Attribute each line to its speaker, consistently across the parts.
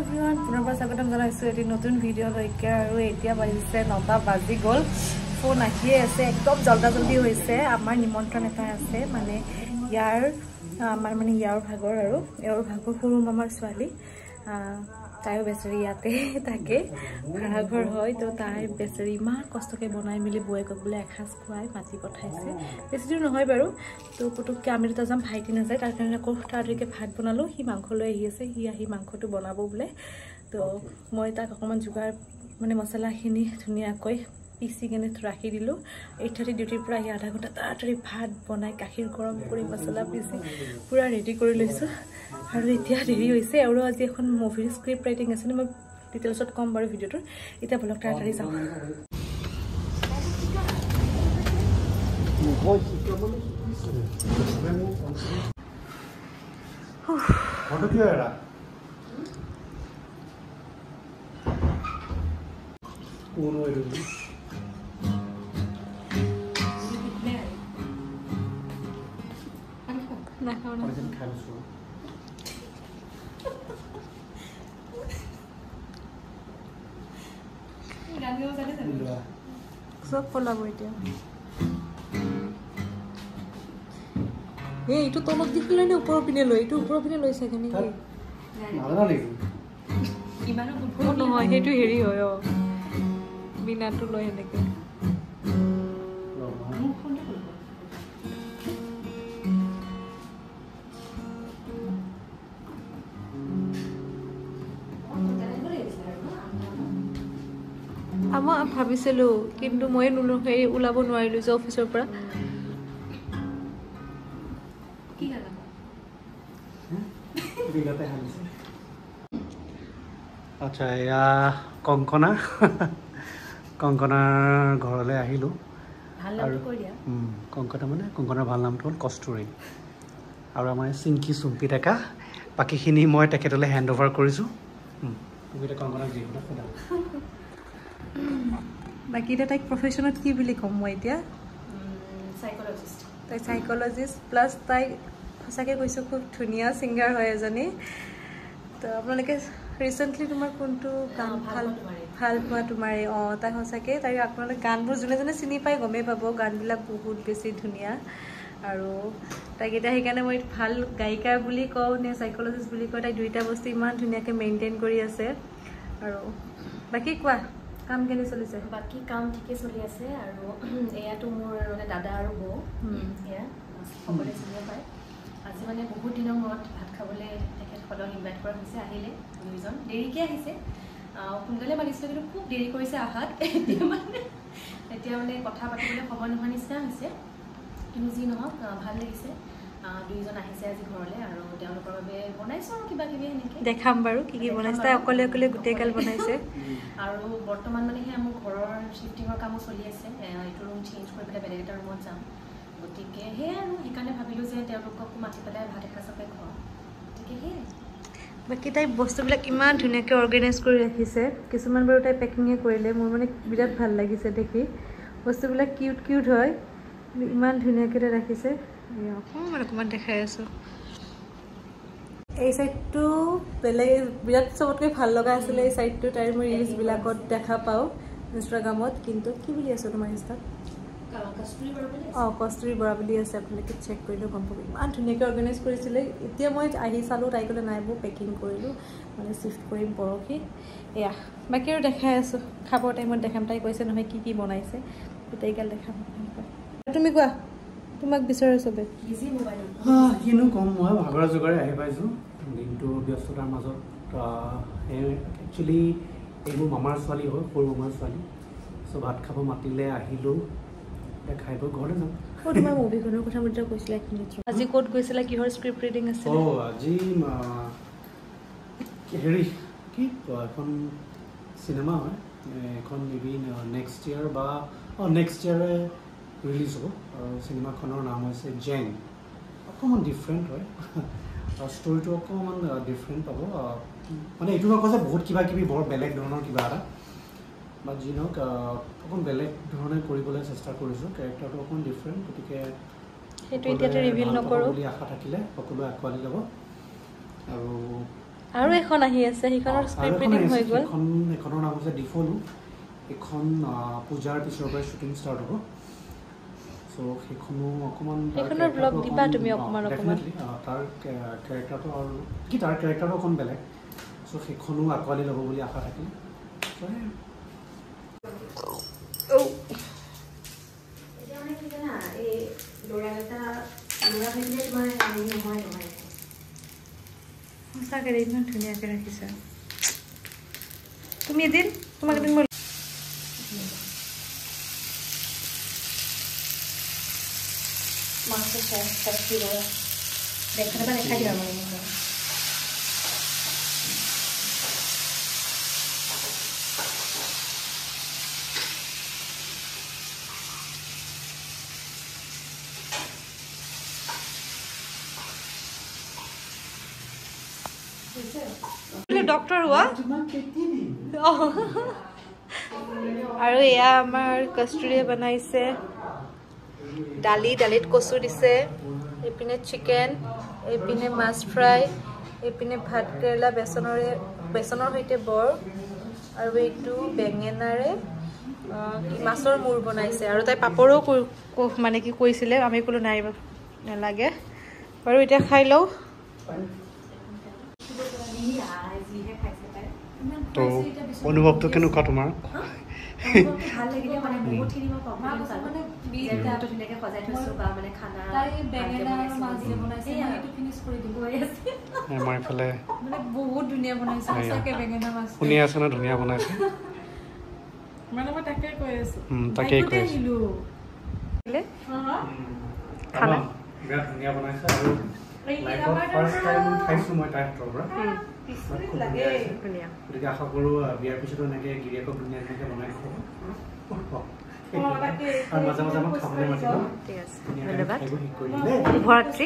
Speaker 1: everyone, পুনৰবাৰ স্বাগতম জনাইছো এটি নতুন ভিডিঅ লৈকে আৰু এতিয়া বাজিছে 9টা বাজি গল ফোন আহিয়ে আছে একদম জলদি হৈছে আমাৰ নিমন্ত্ৰণ এটা আছে মানে ইয়াৰ আমাৰ মানে ইয়াৰ ভাগৰ আৰু ইয়াৰ ভাগৰ সৰু মামাৰ ছোৱালী তাইও বেচৰি ইয়াতে থাকে ভাড়া ঘৰ হয় তো তাই বেচৰি ইমান কষ্টকে বনাই মিলি বয়েকক বোলে এখাজ খুৱাই মাতি পঠাইছে বেছি দূৰ নহয় বাৰু তো পুতুককে আমি দুটা যাম ভাইটি নাযায় তাৰ কাৰণে আকৌ তাৰিকে ভাত বনালো সি মাংস লৈ আহি আছে সি আহি মাংসটো বনাব বোলে তো মই তাক অকমান যোগাৰ মানে মছলাখিনি ধুনীয়াকৈ পিছি কেনে ৰাখি দিলো 8:30 ডিউটিৰ পৰা আহি আধা ঘণ্টা তাড়াতাড়ি ভাত বনাই গাখীৰ গৰম কৰি মছলা পিছি পুৰা ৰেডি কৰি লৈছো আৰু এতিয়া দেৰি হৈছে আৰু আজি এখন মুভিৰ স্ক্ৰিপ্ট ৰাইটিং আছে মই ডিটেইলছত কম বাৰু ভিডিঅ'টোৰ এতিয়া বলক তাড়াতাড়ি যাওঁ
Speaker 2: ফটো কি এৰা কোন হৈ ৰবি
Speaker 1: না খাও না
Speaker 2: খাইছো
Speaker 1: গানিও জানে সব ফলাব এতিয়া এই ইটো তলত দিছিলে নে ওপৰৰ পিনে লৈ ইটো ওপৰৰ পিনে লৈছে কেনে কি
Speaker 2: নালা নেকি
Speaker 1: ইমানো বুদ্ধ নহয় হেতু হেৰি হয় বিনাটো লৈ এনেকে মই ভাবিছিলো কিন্তু মই ওলাব নোৱাৰিলো যে অফিচৰ পৰা কি গালা
Speaker 2: বিগতে হালিছে আচ্ছা এয়া কংকনাৰ ঘৰলৈ আহিলো
Speaker 1: ভাল নাম কৈ দিয়া
Speaker 2: কংকনাৰ ভাল নামটো হ'ল কস্তুৰী আৰু আমাৰ চিংকি চুম্পি ডেকা বাকীখিনি মই তেখেতলৈ হেণ্ড অভাৰ কৰিছোঁ তুমি কংকনাক যিকোনো সোধা
Speaker 1: বাকি তাইক প্ৰফেশ্যনত কি বুলি ক'ম মই এতিয়া তাই সাইকোলজিষ্ট প্লাছ তাই সঁচাকৈ কৈছোঁ খুব ধুনীয়া ছিংগাৰ হয় এজনী তো আপোনালোকে ৰিচেণ্টলি তোমাৰ কোনটো গান ভাল পোৱা তোমাৰ তাই সঁচাকৈ তাই আপোনালোকে গানবোৰ যোনে যোনে চিনি পাই গমেই পাব গানবিলাক বহুত বেছি ধুনীয়া আৰু তাইক এতিয়া সেইকাৰণে মই ভাল গায়িকা বুলি কওঁ নে সাইকোলজিষ্ট বুলি কওঁ তাই দুইটা বস্তু ইমান ধুনীয়াকৈ মেইনটেইন কৰি আছে আৰু বাকী কোৱা কাম কেনে চলিছে
Speaker 3: বাকি কাম ঠিকে চলি আছে আৰু এয়াটো মোৰ মানে দাদা আৰু বৌ এয়া সকলোৱে চিনি পায় আজি মানে বহুত দিনৰ মূৰত ভাত খাবলৈ তেখেতসকলক ইনভাইট কৰা হৈছে আহিলে দুইজন দেৰিকৈ আহিছে সোনকালে মাতিছিলোঁ কিন্তু খুব দেৰি কৰিছে আহাত এতিয়া মানে কথা পাতিবলৈ সময় নোহোৱা নিচিনা হৈছে কিন্তু যি নহওক ভাল লাগিছে দুইজন আহিছে আজি ঘৰলৈ আৰু তেওঁলোকৰ বাবে বনাইছোঁ আৰু কিবা কিবি এনেকৈ
Speaker 1: দেখাম বাৰু কি কি বনাইছে তাই অকলে অকলে গোটেইগাল বনাইছে
Speaker 3: আৰু বৰ্তমান মানে সেয়া মোৰ ঘৰৰ শ্বিফটিঙৰ কামো চলি আছে এইটো ৰুম চেঞ্জ কৰি পেলাই বেলেগ এটা ৰুমত যাম গতিকে সেয়াই আৰু সেইকাৰণে ভাবিলোঁ যে তেওঁলোককো মাতি পেলাই ভাত এসাঁজকে খুৱাওঁ গতিকে সেয়াই
Speaker 1: বাকী তাই বস্তুবিলাক ইমান ধুনীয়াকৈ অৰ্গেনাইজ কৰি ৰাখিছে কিছুমান বাৰু তাই পেকিঙে কৰিলে মোৰ মানে বিৰাট ভাল লাগিছে দেখি বস্তুবিলাক কিউট হয় ইমান ধুনীয়াকৈ তাই ৰাখিছে অকণমান দেখাই আছোঁ এই চাইডটো বেলেগ বিৰাট চবতকৈ ভাল লগা আছিলে এই চাইডটো তাইৰ মই ৰিলছবিলাকত দেখা পাওঁ ইনষ্টাগ্ৰামত কিন্তু কি বুলি আছোঁ তোমাৰ ইনষ্টাত কস্তুৰী বৰা বুলি আছে আপোনালোকে চেক কৰিলেও গম পাব ইমান ধুনীয়াকৈ অৰ্গেনাইজ কৰিছিলে এতিয়া মই আহি চালোঁ তাই ক'লে নাই বৌ পেকিং কৰিলোঁ মানে চিফ্ট কৰিম পৰহি এয়া বাকী আৰু দেখাই আছোঁ খাবৰ টাইমত দেখাম তাই কৈছে নহয় কি বনাইছে গোটেইগাল দেখাম তুমি কোৱা তোমাক বিচাৰে চবে
Speaker 2: কিনো ক'ম মই ভাগৰে জোগৰে আহি পাইছোঁ দিনটো ব্যস্ততাৰ মাজত একচুৱেলি এইবোৰ মামাৰ ছোৱালী হয় সৰু মামাৰ ছোৱালী চ' ভাত খাব মাতিলে আহিলোঁ খাই বৈ ঘৰলৈ যাম
Speaker 1: তোমাৰ মুভিখনৰ কথা মই কৈছিলা আজি ক'ত গৈছিলা কিহৰ স্ক্ৰিপ্ট ৰিডিং আছে
Speaker 2: আজি হেৰি কি এখন চিনেমা হয় এখন মেবি নেক্সট ইয়েৰ বা নেক্সট ইয়েৰে ৰিলিজ হ'ব আৰু চিনেমাখনৰ নাম হৈছে জেং অকণমান ডিফাৰেণ্ট হয় আৰু ষ্টৰিটো অকণমান ডিফাৰেণ্ট পাব মানে এইটো নকওঁ যে বহুত কিবা কিবি বৰ বেলেগ ধৰণৰ কিবা এটা বা যি নহওক অকণ বেলেগ ধৰণে কৰিবলৈ চেষ্টা কৰিছোঁ কেৰেক্টাৰটো অকণমান ডিফাৰেণ্ট গতিকে
Speaker 1: সেইটো এতিয়াতে ৰিভিল নকৰোঁ
Speaker 2: বুলি আশা থাকিলে সকলোৱে আঁকোৱালি ল'ব আৰু
Speaker 1: আৰু এখন আহি আছে সেইখনৰ স্ক্ৰিন প্ৰিন্টিং হৈ গ'ল
Speaker 2: এখনৰ নাম হৈছে ডিফলো এখন পূজাৰ পিছৰ পৰা শুটিং ষ্টাৰ্ট হ'ব সো সেইখনো অকমান
Speaker 1: সেইখনৰ ব্লগ দিবা তুমি অকমান
Speaker 2: তাৰ ক্যাৰেক্টাৰটো আৰু কি তাৰ ক্যাৰেক্টাৰটো অকন বেলেগ সো সেইখনো আকোৱালি ল'ব বুলি আশা থাকিল
Speaker 1: সঁচাকৈ ইমান ধুনীয়াকৈ ৰাখিছা তুমি এদিন তোমাক এদিন মই
Speaker 3: মাছটো দেখাই দিবা মানে
Speaker 1: ডক্টৰ হোৱা আৰু এয়া আমাৰ কষ্টুৰিয়ে বনাইছে দালিত কচু দিছে এইপিনে চিকেন এইপিনে মাছ ফ্ৰাই এইপিনে ভাত কেৰেলা বেচনৰ সৈতে বৰ আৰু এইটো বেঙেনাৰে মাছৰ মূৰ বনাইছে আৰু তাই পাপৰো মানে কি কৈছিলে আমি ক'লো নাই নালাগে বাৰু এতিয়া খাই লওঁ
Speaker 2: তো অনুভৱটো কেনেকুৱা তোমাৰ
Speaker 3: ভাল লাগিলে মানে বহুতখিনি মই মানে বিজনেটো ধুনীয়াকৈ সজাই থৈছোঁ বা মানে খানা
Speaker 2: মই এইফালে
Speaker 1: মানে বহুত ধুনীয়া বনাইছে সঁচাকৈ বেঙেনা মাছ
Speaker 2: শুনি আছে ন ধুনীয়া বনাইছে
Speaker 1: মানে মই তাকে কৈ আছোঁ
Speaker 2: তাকেই কৈ আছিলোঁ
Speaker 1: খানা
Speaker 2: বিৰাট ধুনীয়া বনাইছে আৰু লাইফত ফাৰ্ষ্ট টাইম খাইছোঁ মই তাইৰ হাতৰ পৰা গতিকে আশা কৰোঁ বিয়াৰ পিছতো এনেকৈ গিৰিয়েকক ধুনীয়া ধুনীয়াকৈ বনাই খুৱাব আৰু মাজে মাজে আমাক খাবলৈ মাতিব
Speaker 1: ঠিক আছে
Speaker 2: ধন্যবাদ
Speaker 1: শুভৰাত্ৰি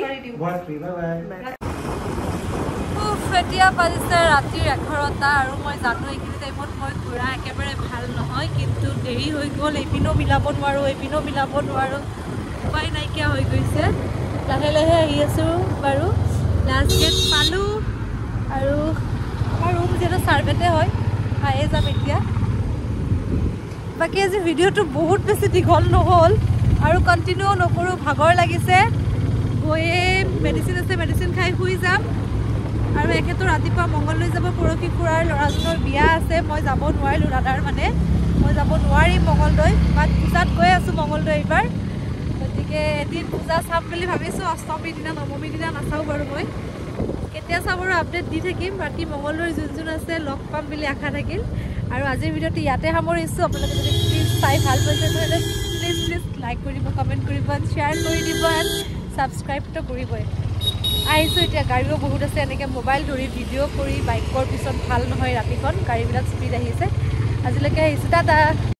Speaker 1: এতিয়া বাজিছে ৰাতিৰ 11টা আৰু মই জানো এইখিনি টাইমত মই ঘূৰা একেবাৰে ভাল নহয় কিন্তু দেৰি হৈ গ'ল এইপিনো মিলাব নোৱাৰোঁ উপায় নাইকিয়া হৈ গৈছে লাহে লাহে আহি আছোঁ বাৰু লাষ্ট গেট পালোঁ আৰু আমাৰ ৰুম যিহেতু চাৰ্ভেতে হয় খায়ে যাম এতিয়া বাকী আজি ভিডিঅ'টো বহুত বেছি দীঘল নহ'ল আৰু কণ্টিনিউ নকৰোঁ ভাগৰ লাগিছে গৈয়ে মেডিচিন আছে মেডিচিন খাই শুই যাম আৰু এখেতো ৰাতিপুৱা মংগলদৈ যাব পৰহি খুৰাৰ ল'ৰাজনৰ বিয়া আছে মই যাব নোৱাৰিলোঁ দাদাৰ মানে মই যাব নোৱাৰিম মংগলদৈ বাট পূজাত গৈ আছোঁ মংগলদৈ এইবাৰ গতিকে এদিন পূজা চাম বুলি ভাবিছোঁ অষ্টমীৰ দিনা নৱমীৰ দিনা নাচাওঁ বাৰু মই কেতিয়া চাওঁ বাৰু আপডেট দি থাকিম বাকী মংগলদৈৰ যোন আছে লগ পাম বুলি আশা থাকিল আৰু আজিৰ ভিডিঅ'টো ইয়াতে সামৰিছোঁ আপোনালোকে যদি প্লিজ চাই ভাল পাইছে তেতিয়াহ'লে প্লিজ লাইক কৰিব কমেণ্ট কৰিব শ্বেয়াৰ কৰি দিব এণ্ড ছাবস্ক্ৰাইবটো কৰিবই আহিছোঁ এতিয়া গাড়ীও বহুত আছে এনেকৈ মোবাইল ধৰি ভিডিঅ' কৰি বাইকৰ পিছত ভাল নহয় ৰাতিখন গাড়ীবিলাক স্পীড আহিছে আজিলৈকে আহিছোঁ দাদা